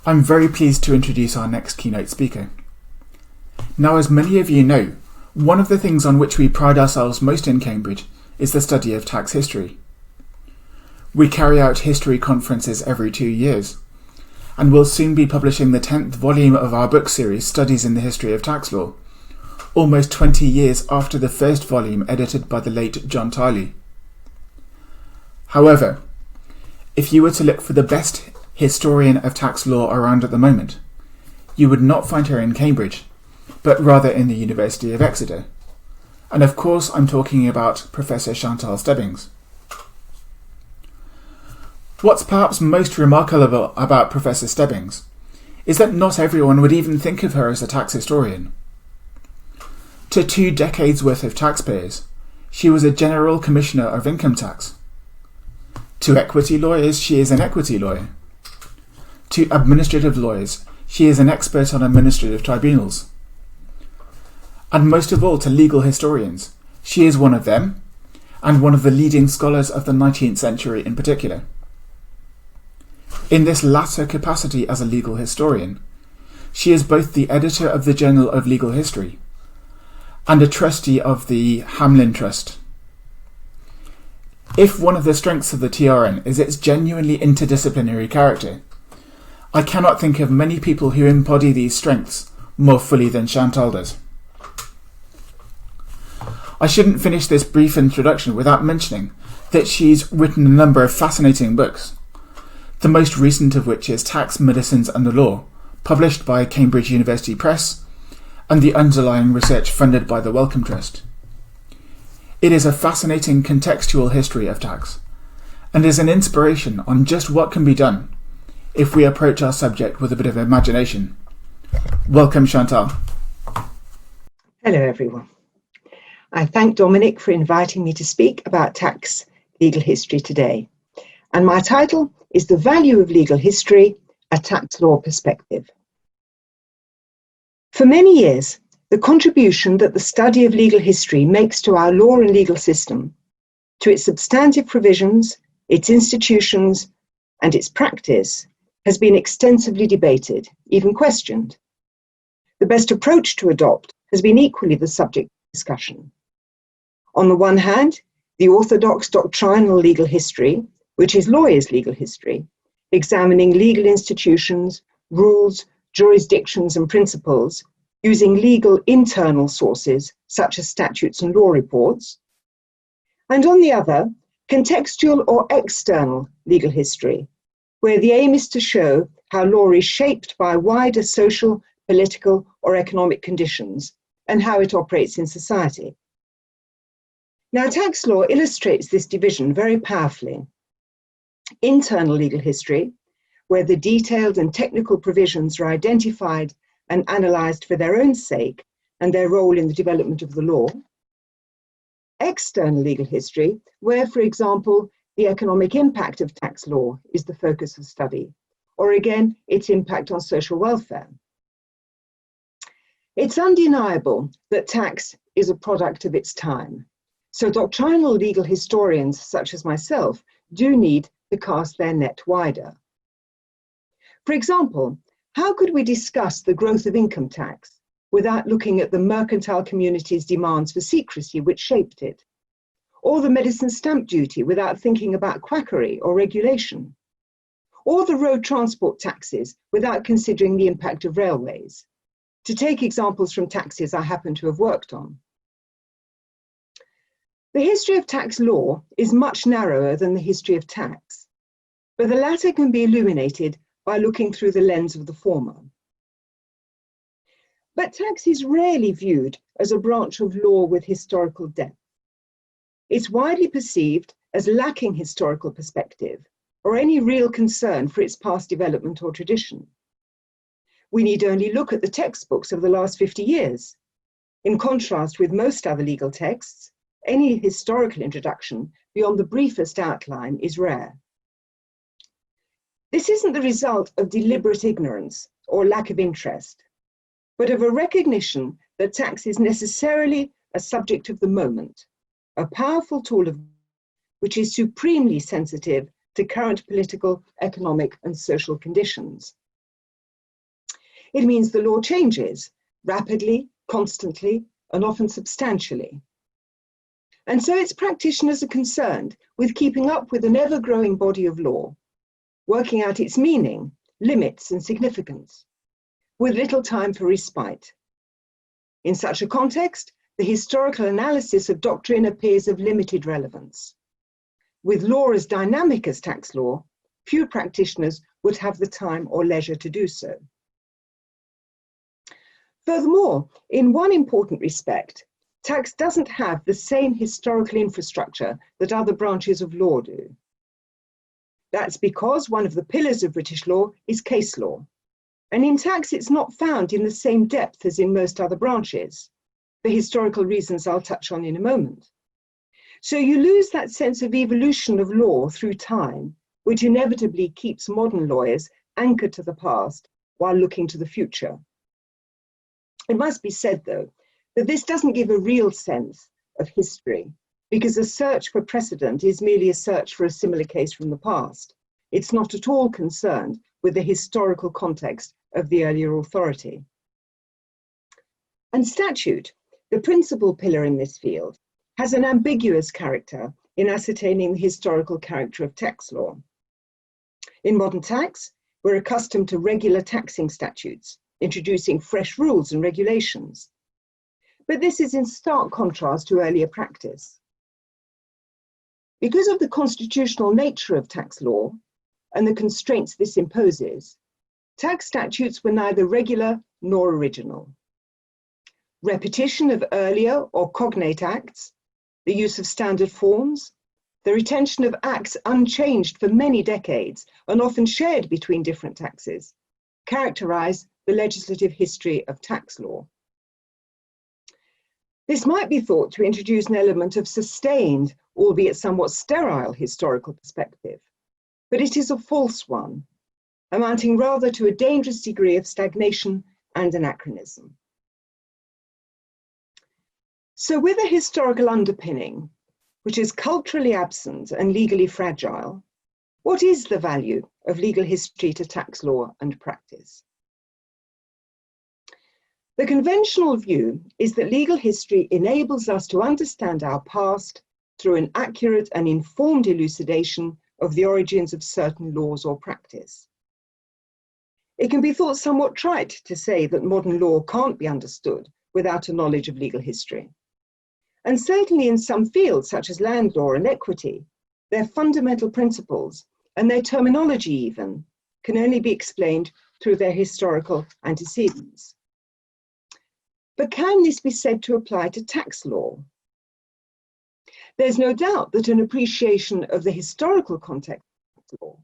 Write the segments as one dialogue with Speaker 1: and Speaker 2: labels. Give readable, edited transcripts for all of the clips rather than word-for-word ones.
Speaker 1: I'm very pleased to introduce our next keynote speaker. Now, as many of you know, one of the things on which we pride ourselves most in Cambridge is the study of tax history. We carry out history conferences every 2 years, and will soon be publishing the 10th volume of our book series, Studies in the History of Tax Law, almost 20 years after the first volume edited by the late John Tiley. However, if you were to look for the best historian of tax law around at the moment, you would not find her in Cambridge, but rather in the University of Exeter. And of course I'm talking about Professor Chantal Stebbings. What's perhaps most remarkable about Professor Stebbings is that not everyone would even think of her as a tax historian. To 2 decades worth of taxpayers, she was a General Commissioner of Income Tax. To equity lawyers, she is an equity lawyer. To administrative lawyers, she is an expert on administrative tribunals. And most of all, to legal historians, she is one of them, and one of the leading scholars of the 19th century in particular. In this latter capacity as a legal historian, she is both the editor of the Journal of Legal History and a trustee of the Hamlin Trust. If one of the strengths of the TRN is its genuinely interdisciplinary character, I cannot think of many people who embody these strengths more fully than Chantal does. I shouldn't finish this brief introduction without mentioning that she's written a number of fascinating books, the most recent of which is Tax, Medicines and the Law, published by Cambridge University Press, and the underlying research funded by the Wellcome Trust. It is a fascinating contextual history of tax, and is an inspiration on just what can be done if we approach our subject with a bit of imagination. Welcome, Chantal.
Speaker 2: Hello, everyone. I thank Dominic for inviting me to speak about tax legal history today. And my title is The Value of Legal History, a Tax Law Perspective. For many years, the contribution that the study of legal history makes to our law and legal system, to its substantive provisions, its institutions, and its practice, has been extensively debated, even questioned. The best approach to adopt has been equally the subject of discussion. On the one hand, the orthodox doctrinal legal history, which is lawyers' legal history, examining legal institutions, rules, jurisdictions, and principles, using legal internal sources such as statutes and law reports. And on the other, contextual or external legal history, where the aim is to show how law is shaped by wider social, political, or economic conditions, and how it operates in society. Now, tax law illustrates this division very powerfully. Internal legal history, where the detailed and technical provisions are identified and analysed for their own sake and their role in the development of the law. External legal history, where, for example, the economic impact of tax law is the focus of study, or again, its impact on social welfare. It's undeniable that tax is a product of its time, so doctrinal legal historians such as myself do need to cast their net wider. For example, how could we discuss the growth of income tax without looking at the mercantile community's demands for secrecy which shaped it? Or the medicine stamp duty without thinking about quackery or regulation? Or the road transport taxes without considering the impact of railways? To take examples from taxes I happen to have worked on. The history of tax law is much narrower than the history of tax, but the latter can be illuminated by looking through the lens of the former. But tax is rarely viewed as a branch of law with historical depth. It's widely perceived as lacking historical perspective or any real concern for its past development or tradition. We need only look at the textbooks of the last 50 years. In contrast with most other legal texts, any historical introduction beyond the briefest outline is rare. This isn't the result of deliberate ignorance or lack of interest, but of a recognition that tax is necessarily a subject of the moment, a powerful tool of which is supremely sensitive to current political, economic, and social conditions. It means the law changes rapidly, constantly, and often substantially. And so its practitioners are concerned with keeping up with an ever-growing body of law, working out its meaning, limits, and significance, with little time for respite. In such a context, the historical analysis of doctrine appears of limited relevance. With law as dynamic as tax law, few practitioners would have the time or leisure to do so. Furthermore, in one important respect, tax doesn't have the same historical infrastructure that other branches of law do. That's because one of the pillars of British law is case law. And in tax, it's not found in the same depth as in most other branches, for historical reasons I'll touch on in a moment. So you lose that sense of evolution of law through time, which inevitably keeps modern lawyers anchored to the past while looking to the future. It must be said, though, that this doesn't give a real sense of history, because a search for precedent is merely a search for a similar case from the past. It's not at all concerned with the historical context of the earlier authority. And statute, the principal pillar in this field, has an ambiguous character in ascertaining the historical character of tax law. In modern tax, we're accustomed to regular taxing statutes, introducing fresh rules and regulations. But this is in stark contrast to earlier practice. Because of the constitutional nature of tax law and the constraints this imposes, tax statutes were neither regular nor original. Repetition of earlier or cognate acts, the use of standard forms, the retention of acts unchanged for many decades and often shared between different taxes, characterize the legislative history of tax law. This might be thought to introduce an element of sustained, albeit somewhat sterile, historical perspective, but it is a false one, amounting rather to a dangerous degree of stagnation and anachronism. So with a historical underpinning, which is culturally absent and legally fragile, what is the value of legal history to tax law and practice? The conventional view is that legal history enables us to understand our past through an accurate and informed elucidation of the origins of certain laws or practice. It can be thought somewhat trite to say that modern law can't be understood without a knowledge of legal history. And certainly in some fields, such as land law and equity, their fundamental principles, and their terminology even, can only be explained through their historical antecedents. But can this be said to apply to tax law? There's no doubt that an appreciation of the historical context of tax law,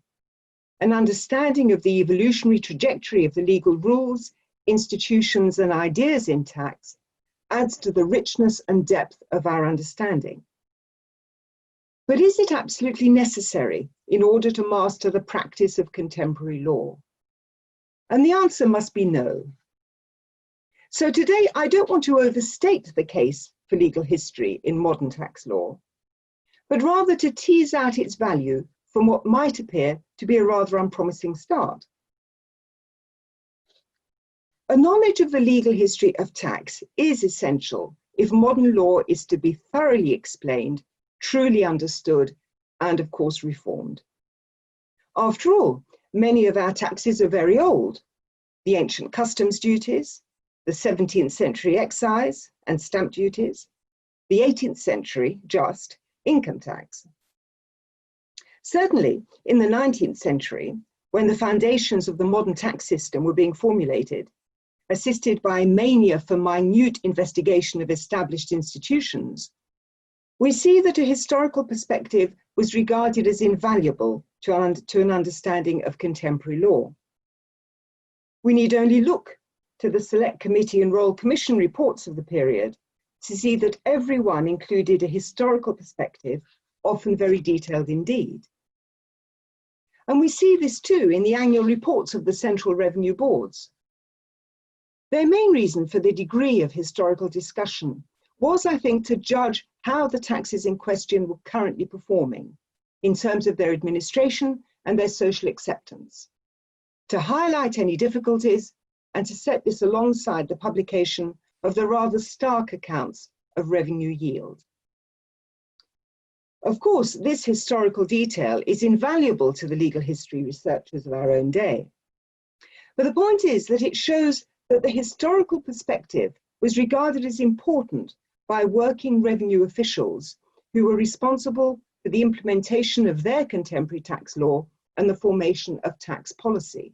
Speaker 2: an understanding of the evolutionary trajectory of the legal rules, institutions, and ideas in tax adds to the richness and depth of our understanding. But is it absolutely necessary in order to master the practice of contemporary law? And the answer must be no. So today, I don't want to overstate the case for legal history in modern tax law, but rather to tease out its value from what might appear to be a rather unpromising start. A knowledge of the legal history of tax is essential if modern law is to be thoroughly explained, truly understood, and of course reformed. After all, many of our taxes are very old. The ancient customs duties, the 17th century excise and stamp duties, the 18th century just income tax. Certainly, in the 19th century, when the foundations of the modern tax system were being formulated, assisted by mania for minute investigation of established institutions, we see that a historical perspective was regarded as invaluable to an understanding of contemporary law. We need only look to the Select Committee and Royal Commission reports of the period to see that every one included a historical perspective, often very detailed indeed. And we see this too in the annual reports of the Central Revenue Boards. Their main reason for the degree of historical discussion was, I think, to judge how the taxes in question were currently performing in terms of their administration and their social acceptance, to highlight any difficulties and to set this alongside the publication of the rather stark accounts of revenue yield. Of course, this historical detail is invaluable to the legal history researchers of our own day. But the point is that it shows that the historical perspective was regarded as important by working revenue officials who were responsible for the implementation of their contemporary tax law and the formation of tax policy.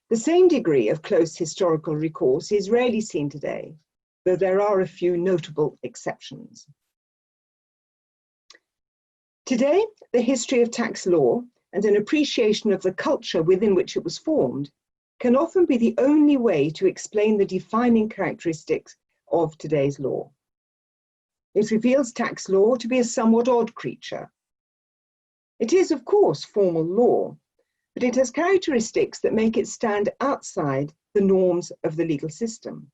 Speaker 2: The same degree of close historical recourse is rarely seen today, though there are a few notable exceptions. Today, the history of tax law and an appreciation of the culture within which it was formed can often be the only way to explain the defining characteristics of today's law. It reveals tax law to be a somewhat odd creature. It is, of course, formal law, but it has characteristics that make it stand outside the norms of the legal system.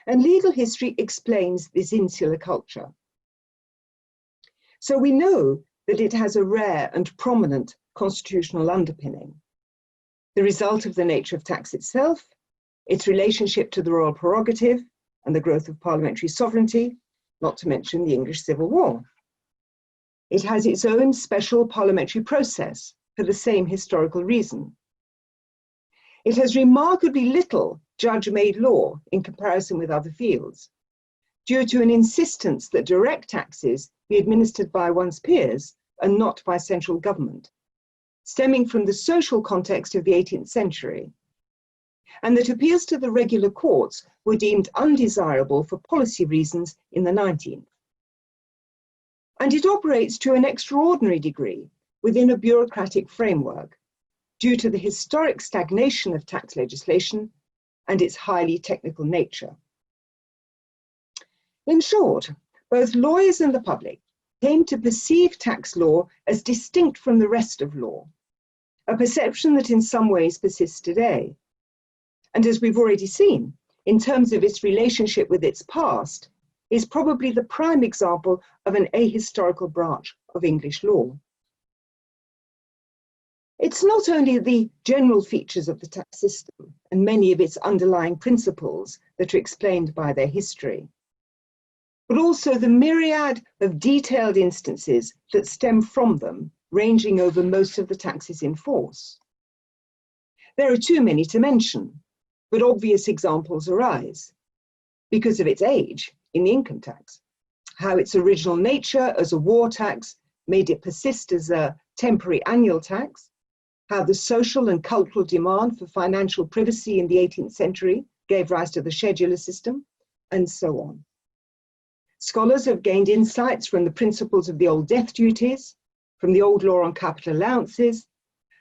Speaker 2: And legal history explains this insular culture. So we know that it has a rare and prominent constitutional underpinning. The result of the nature of tax itself, its relationship to the royal prerogative and the growth of parliamentary sovereignty, not to mention the English Civil War. It has its own special parliamentary process for the same historical reason. It has remarkably little judge-made law in comparison with other fields, due to an insistence that direct taxes be administered by one's peers and not by central government, stemming from the social context of the 18th century, and that appeals to the regular courts were deemed undesirable for policy reasons in the 19th. And it operates to an extraordinary degree within a bureaucratic framework, due to the historic stagnation of tax legislation and its highly technical nature. In short, both lawyers and the public came to perceive tax law as distinct from the rest of law, a perception that in some ways persists today. And as we've already seen, in terms of its relationship with its past, is probably the prime example of an ahistorical branch of English law. It's not only the general features of the tax system and many of its underlying principles that are explained by their history, but also the myriad of detailed instances that stem from them, ranging over most of the taxes in force. There are too many to mention, but obvious examples arise because of its age in the income tax, how its original nature as a war tax made it persist as a temporary annual tax, how the social and cultural demand for financial privacy in the 18th century gave rise to the scheduler system, and so on. Scholars have gained insights from the principles of the old death duties, from the old law on capital allowances,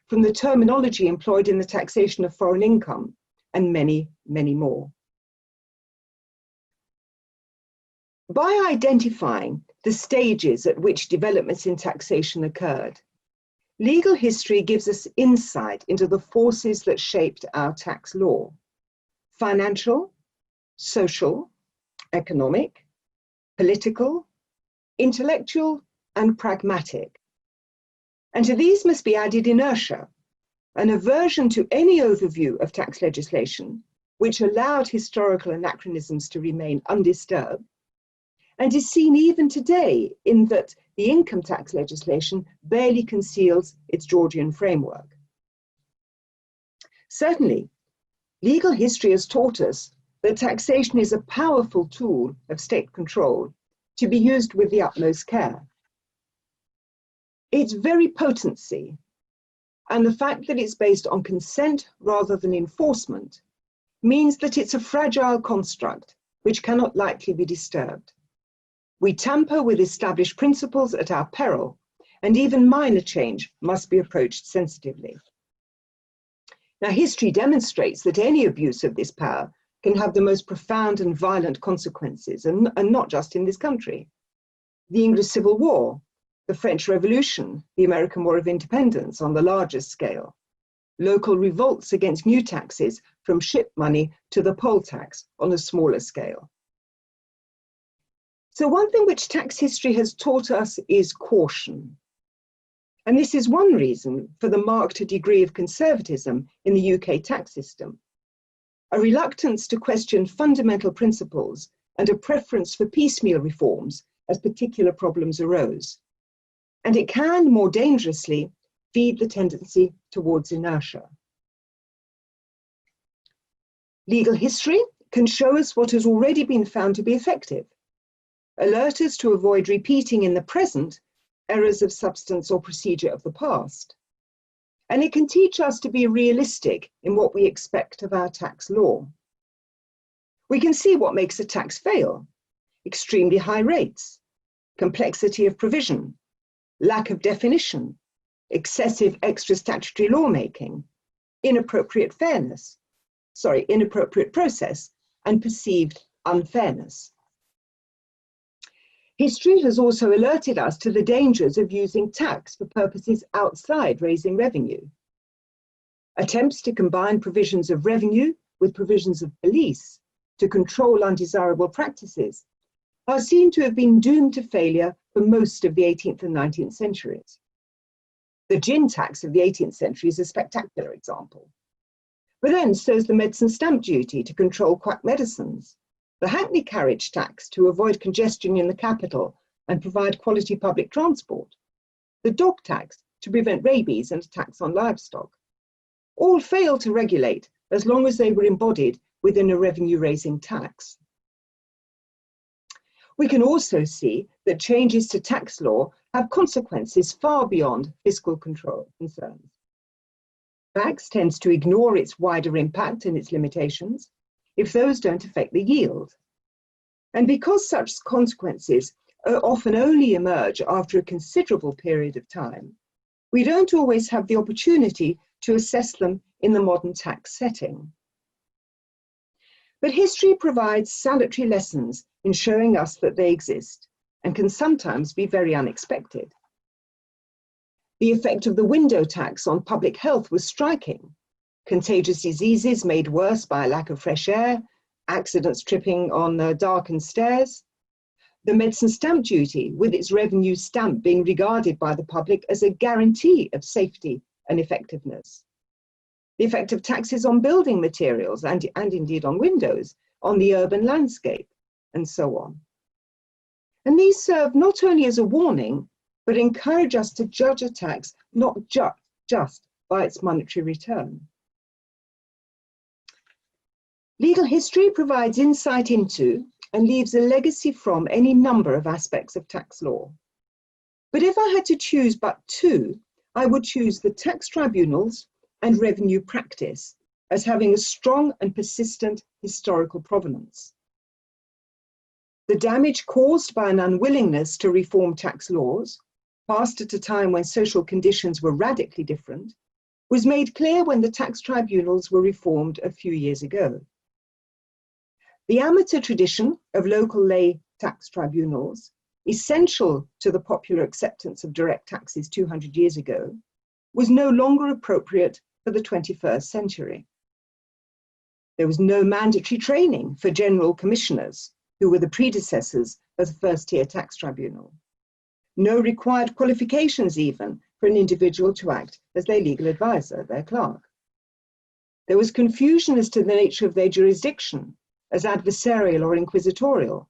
Speaker 2: from the terminology employed in the taxation of foreign income, and many, many more. By identifying the stages at which developments in taxation occurred, legal history gives us insight into the forces that shaped our tax law: financial, social, economic, political, intellectual, and pragmatic. And to these must be added inertia, an aversion to any overview of tax legislation which allowed historical anachronisms to remain undisturbed, and is seen even today in that the income tax legislation barely conceals its Georgian framework. Certainly, legal history has taught us that taxation is a powerful tool of state control to be used with the utmost care. Its very potency, and the fact that it's based on consent rather than enforcement, means that it's a fragile construct which cannot lightly be disturbed. We tamper with established principles at our peril, and even minor change must be approached sensitively. Now, history demonstrates that any abuse of this power can have the most profound and violent consequences, and not just in this country. The English Civil War, the French Revolution, the American War of Independence on the largest scale, local revolts against new taxes from ship money to the poll tax on a smaller scale. So one thing which tax history has taught us is caution. And this is one reason for the marked degree of conservatism in the UK tax system, a reluctance to question fundamental principles and a preference for piecemeal reforms as particular problems arose. And it can, more dangerously, feed the tendency towards inertia. Legal history can show us what has already been found to be effective, alert us to avoid repeating in the present errors of substance or procedure of the past, and it can teach us to be realistic in what we expect of our tax law. We can see what makes a tax fail: extremely high rates, complexity of provision, lack of definition, excessive extra statutory lawmaking, inappropriate process, and perceived unfairness. History has also alerted us to the dangers of using tax for purposes outside raising revenue. Attempts to combine provisions of revenue with provisions of police to control undesirable practices are seen to have been doomed to failure for most of the 18th and 19th centuries. The gin tax of the 18th century is a spectacular example. But then so's the medicine stamp duty to control quack medicines, the hackney carriage tax to avoid congestion in the capital and provide quality public transport, the dog tax to prevent rabies and a tax on livestock. All failed to regulate as long as they were embodied within a revenue-raising tax. We can also see that changes to tax law have consequences far beyond fiscal control concerns. Tax tends to ignore its wider impact and its limitations if those don't affect the yield. And because such consequences often only emerge after a considerable period of time, we don't always have the opportunity to assess them in the modern tax setting. But history provides salutary lessons in showing us that they exist and can sometimes be very unexpected. The effect of the window tax on public health was striking. Contagious diseases made worse by a lack of fresh air, accidents tripping on darkened stairs. The medicine stamp duty, with its revenue stamp being regarded by the public as a guarantee of safety and effectiveness. The effect of taxes on building materials and indeed on windows, on the urban landscape, and so on. And these serve not only as a warning, but encourage us to judge a tax not just by its monetary return. Legal history provides insight into and leaves a legacy from any number of aspects of tax law. But if I had to choose but two, I would choose the tax tribunals and revenue practice as having a strong and persistent historical provenance. The damage caused by an unwillingness to reform tax laws, passed at a time when social conditions were radically different, was made clear when the tax tribunals were reformed a few years ago. The amateur tradition of local lay tax tribunals, essential to the popular acceptance of direct taxes 200 years ago, was no longer appropriate for the 21st century. There was no mandatory training for general commissioners, who were the predecessors of the first-tier tax tribunal. No required qualifications even for an individual to act as their legal advisor, their clerk. There was confusion as to the nature of their jurisdiction, as adversarial or inquisitorial,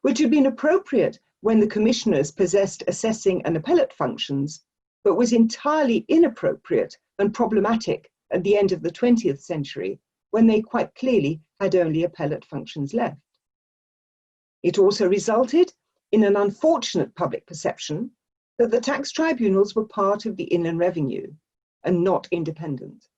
Speaker 2: which had been appropriate when the commissioners possessed assessing and appellate functions, but was entirely inappropriate and problematic at the end of the 20th century, when they quite clearly had only appellate functions left. It also resulted in an unfortunate public perception that the tax tribunals were part of the Inland Revenue and not independent.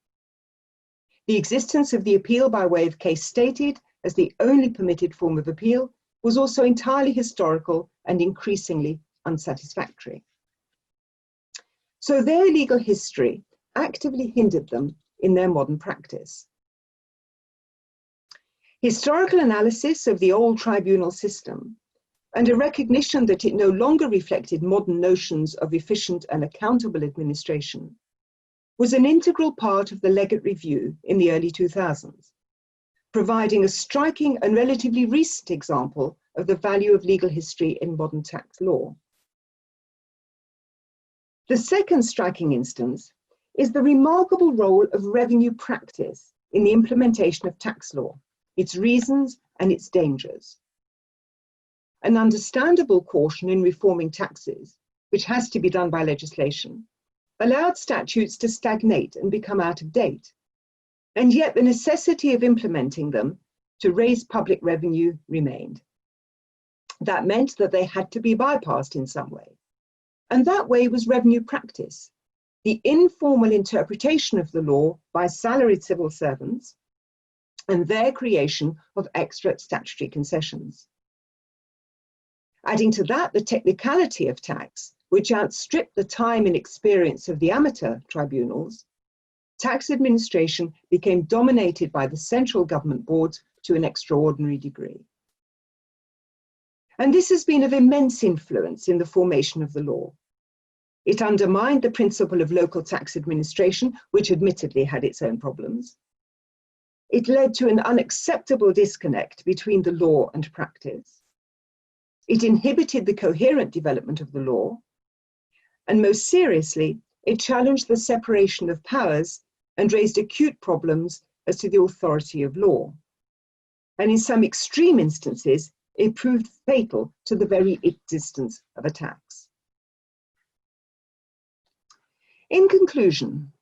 Speaker 2: The existence of the appeal by way of case stated as the only permitted form of appeal was also entirely historical and increasingly unsatisfactory. So their legal history actively hindered them in their modern practice. Historical analysis of the old tribunal system and a recognition that it no longer reflected modern notions of efficient and accountable administration was an integral part of the Legate Review in the early 2000s, providing a striking and relatively recent example of the value of legal history in modern tax law. The second striking instance is the remarkable role of revenue practice in the implementation of tax law, its reasons and its dangers. An understandable caution in reforming taxes, which has to be done by legislation, allowed statutes to stagnate and become out of date, and yet the necessity of implementing them to raise public revenue remained. That meant that they had to be bypassed in some way, and that way was revenue practice, the informal interpretation of the law by salaried civil servants and their creation of extra statutory concessions. Adding to that the technicality of tax, which outstripped the time and experience of the amateur tribunals, tax administration became dominated by the central government boards to an extraordinary degree. And this has been of immense influence in the formation of the law. It undermined the principle of local tax administration, which admittedly had its own problems. It led to an unacceptable disconnect between the law and practice. It inhibited the coherent development of the law. And most seriously, it challenged the separation of powers and raised acute problems as to the authority of law. And in some extreme instances, it proved fatal to the very existence of a tax. In conclusion,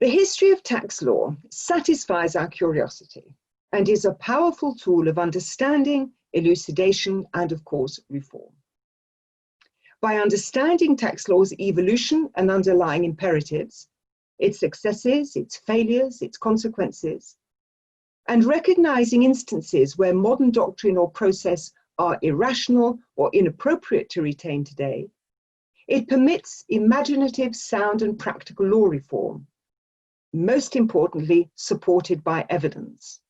Speaker 2: the history of tax law satisfies our curiosity and is a powerful tool of understanding, elucidation, and of course, reform. By understanding tax law's evolution and underlying imperatives, its successes, its failures, its consequences, and recognizing instances where modern doctrine or process are irrational or inappropriate to retain today, it permits imaginative, sound, and practical law reform, most importantly, supported by evidence.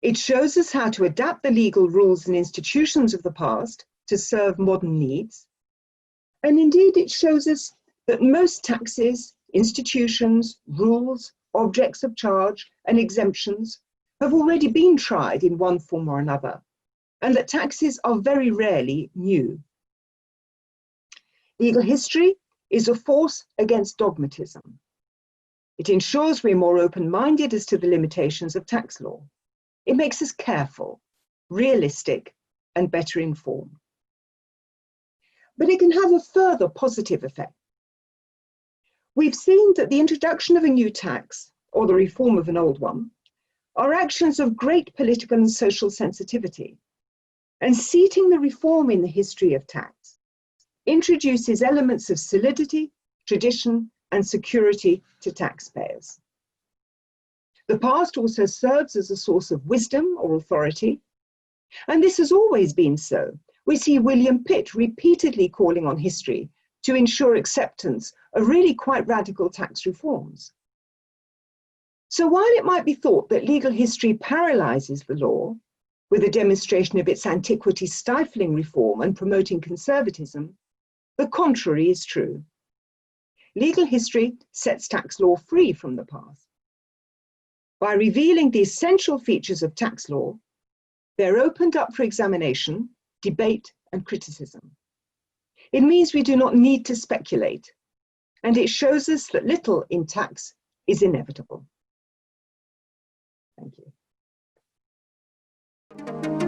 Speaker 2: It shows us how to adapt the legal rules and institutions of the past to serve modern needs. And indeed, it shows us that most taxes, institutions, rules, objects of charge, and exemptions have already been tried in one form or another, and that taxes are very rarely new. Legal history is a force against dogmatism. It ensures we're more open-minded as to the limitations of tax law. It makes us careful, realistic, and better informed. But it can have a further positive effect. We've seen that the introduction of a new tax, or the reform of an old one, are actions of great political and social sensitivity, and seating the reform in the history of tax introduces elements of solidity, tradition, and security to taxpayers. The past also serves as a source of wisdom or authority, and this has always been so. We see William Pitt repeatedly calling on history to ensure acceptance of really quite radical tax reforms. So while it might be thought that legal history paralyzes the law, with a demonstration of its antiquity stifling reform and promoting conservatism, the contrary is true. Legal history sets tax law free from the past. By revealing the essential features of tax law, they're opened up for examination, debate, and criticism. It means we do not need to speculate, and it shows us that little in tax is inevitable. Thank you.